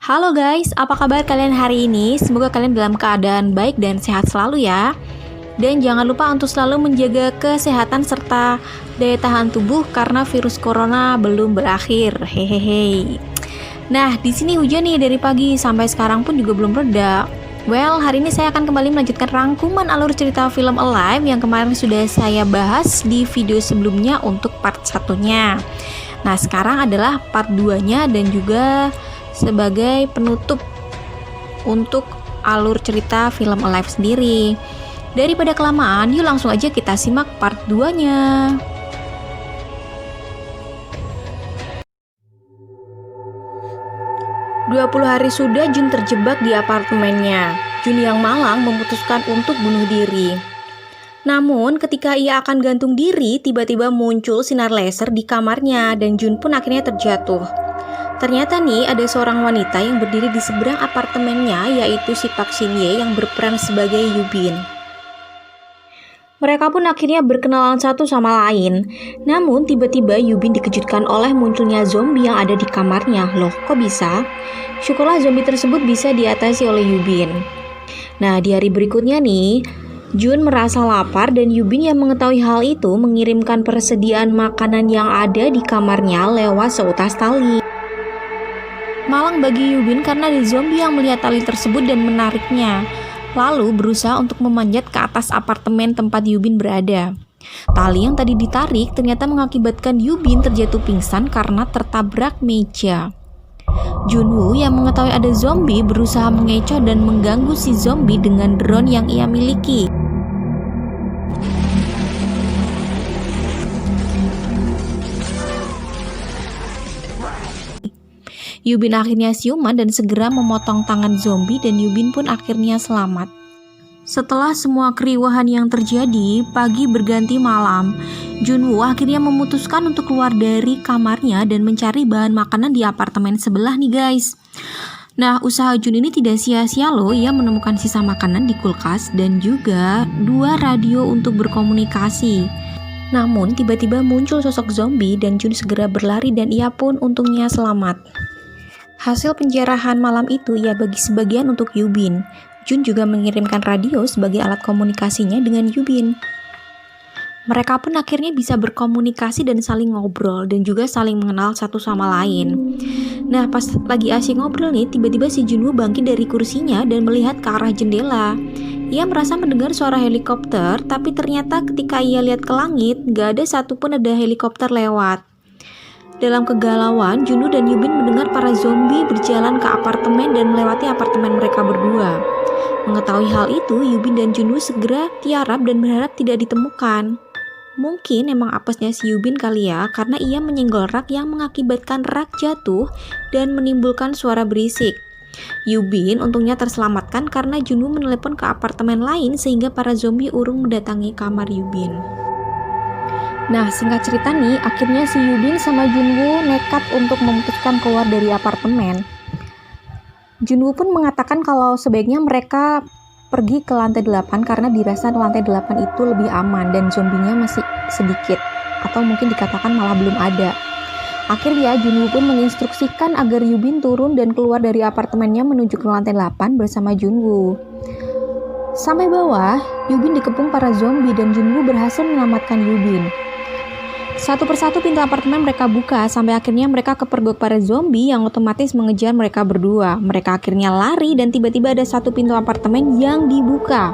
Halo guys, apa kabar kalian hari ini? Semoga kalian dalam keadaan baik dan sehat selalu ya. Dan jangan lupa untuk selalu menjaga kesehatan serta daya tahan tubuh karena virus corona belum berakhir. Hehehe. Nah, di sini hujan nih dari pagi sampai sekarang pun juga belum reda. Well, hari ini saya akan kembali melanjutkan rangkuman alur cerita film Alive yang kemarin sudah saya bahas di video sebelumnya untuk part 1-nya. Nah, sekarang adalah part 2-nya dan juga sebagai penutup untuk alur cerita film Alive sendiri. Daripada kelamaan, yuk langsung aja kita simak part 2-nya. "20 hari sudah Jun terjebak di apartemennya. Jun yang malang memutuskan untuk bunuh diri. Namun ketika ia akan gantung diri, tiba-tiba muncul sinar laser di kamarnya dan Jun pun akhirnya terjatuh. Ternyata nih ada seorang wanita yang berdiri di seberang apartemennya, yaitu si Park Shin Ye yang berperan sebagai Yubin. Mereka pun akhirnya berkenalan satu sama lain. Namun tiba-tiba Yubin dikejutkan oleh munculnya zombie yang ada di kamarnya. Loh, kok bisa? Syukurlah zombie tersebut bisa diatasi oleh Yubin. Nah, di hari berikutnya nih, Jun merasa lapar dan Yubin yang mengetahui hal itu mengirimkan persediaan makanan yang ada di kamarnya lewat seutas tali. Malang bagi Yubin karena ada zombie yang melihat tali tersebut dan menariknya, lalu berusaha untuk memanjat ke atas apartemen tempat Yubin berada. Tali yang tadi ditarik ternyata mengakibatkan Yubin terjatuh pingsan karena tertabrak meja. Junwoo yang mengetahui ada zombie berusaha mengecoh dan mengganggu si zombie dengan drone yang ia miliki. Yubin akhirnya siuman dan segera memotong tangan zombie dan Yubin pun akhirnya selamat. Setelah semua keriuhan yang terjadi, pagi berganti malam. Junwoo akhirnya memutuskan untuk keluar dari kamarnya dan mencari bahan makanan di apartemen sebelah nih guys. Nah, usaha Jun ini tidak sia-sia loh. Ia menemukan sisa makanan di kulkas dan juga 2 radio untuk berkomunikasi. Namun tiba-tiba muncul sosok zombie dan Jun segera berlari dan ia pun untungnya selamat. Hasil penjarahan malam itu ia bagi sebagian untuk Yubin. Jun juga mengirimkan radio sebagai alat komunikasinya dengan Yubin. Mereka pun akhirnya bisa berkomunikasi dan saling ngobrol dan juga saling mengenal satu sama lain. Nah, pas lagi asyik ngobrol nih, tiba-tiba si Junwoo bangkit dari kursinya dan melihat ke arah jendela. Ia merasa mendengar suara helikopter, tapi ternyata ketika ia lihat ke langit, gak ada satupun ada helikopter lewat. Dalam kegalauan, Junwoo dan Yubin mendengar para zombie berjalan ke apartemen dan melewati apartemen mereka berdua. Mengetahui hal itu, Yubin dan Junwoo segera tiarap dan berharap tidak ditemukan. Mungkin emang apesnya si Yubin kali ya, karena ia menyenggol rak yang mengakibatkan rak jatuh dan menimbulkan suara berisik. Yubin untungnya terselamatkan karena Junwoo menelepon ke apartemen lain sehingga para zombie urung mendatangi kamar Yubin. Nah, singkat cerita nih, akhirnya si Yubin sama Junwoo nekat untuk memutuskan keluar dari apartemen. Junwoo pun mengatakan kalau sebaiknya mereka pergi ke lantai 8 karena dirasa lantai 8 itu lebih aman dan zombinya masih sedikit, atau mungkin dikatakan malah belum ada. Akhirnya Junwoo pun menginstruksikan agar Yubin turun dan keluar dari apartemennya menuju ke lantai 8 bersama Junwoo. Sampai bawah, Yubin dikepung para zombie dan Junwoo berhasil menyelamatkan Yubin. Satu persatu pintu apartemen mereka buka sampai akhirnya mereka kepergok para zombie yang otomatis mengejar mereka berdua. Mereka akhirnya lari dan tiba-tiba ada satu pintu apartemen yang dibuka.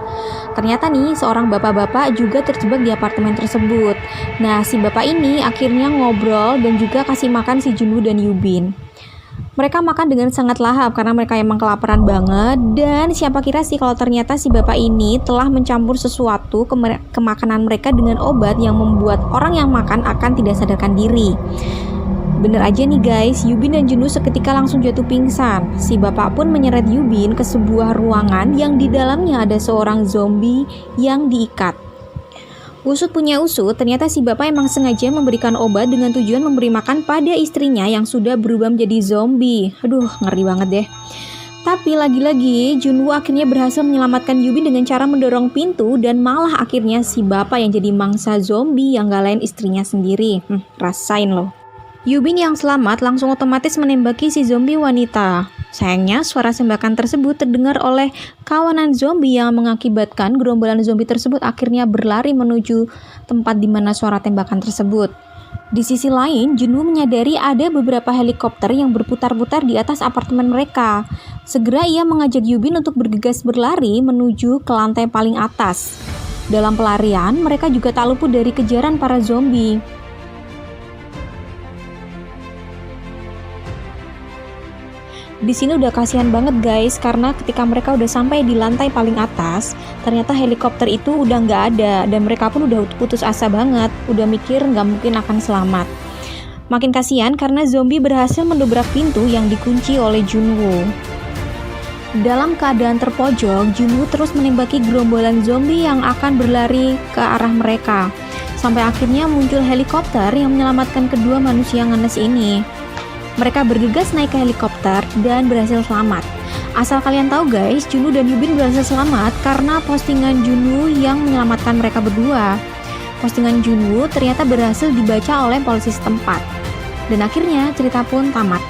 Ternyata nih seorang bapak-bapak juga terjebak di apartemen tersebut. Nah, si bapak ini akhirnya ngobrol dan juga kasih makan si Junwoo dan Yubin. Mereka makan dengan sangat lahap karena mereka emang kelaparan banget. Dan siapa kira sih kalau ternyata si bapak ini telah mencampur sesuatu ke makanan mereka dengan obat yang membuat orang yang makan akan tidak sadarkan diri. Bener aja nih guys, Yubin dan Junwoo seketika langsung jatuh pingsan. Si bapak pun menyeret Yubin ke sebuah ruangan yang di dalamnya ada seorang zombie yang diikat. Usut punya usut, ternyata si bapak emang sengaja memberikan obat dengan tujuan memberi makan pada istrinya yang sudah berubah menjadi zombie. Aduh, ngeri banget deh. Tapi lagi-lagi, Junwoo akhirnya berhasil menyelamatkan Yubin dengan cara mendorong pintu dan malah akhirnya si bapak yang jadi mangsa zombie yang gak lain istrinya sendiri. Rasain loh. Yubin yang selamat langsung otomatis menembaki si zombie wanita. Sayangnya, suara tembakan tersebut terdengar oleh kawanan zombie yang mengakibatkan gerombolan zombie tersebut akhirnya berlari menuju tempat di mana suara tembakan tersebut. Di sisi lain, Junwoo menyadari ada beberapa helikopter yang berputar-putar di atas apartemen mereka. Segera ia mengajak Yubin untuk bergegas berlari menuju ke lantai paling atas. Dalam pelarian, mereka juga tak luput dari kejaran para zombie. Di sini udah kasihan banget guys, karena ketika mereka udah sampai di lantai paling atas, ternyata helikopter itu udah nggak ada, dan mereka pun udah putus asa banget, udah mikir nggak mungkin akan selamat. Makin kasihan karena zombie berhasil mendobrak pintu yang dikunci oleh Junwoo. Dalam keadaan terpojok, Junwoo terus menembaki gerombolan zombie yang akan berlari ke arah mereka, sampai akhirnya muncul helikopter yang menyelamatkan kedua manusia ngenes ini. Mereka bergegas naik ke helikopter dan berhasil selamat. Asal kalian tahu guys, Junwoo dan Yubin berhasil selamat karena postingan Junwoo yang menyelamatkan mereka berdua. Postingan Junwoo ternyata berhasil dibaca oleh polisi setempat. Dan akhirnya cerita pun tamat.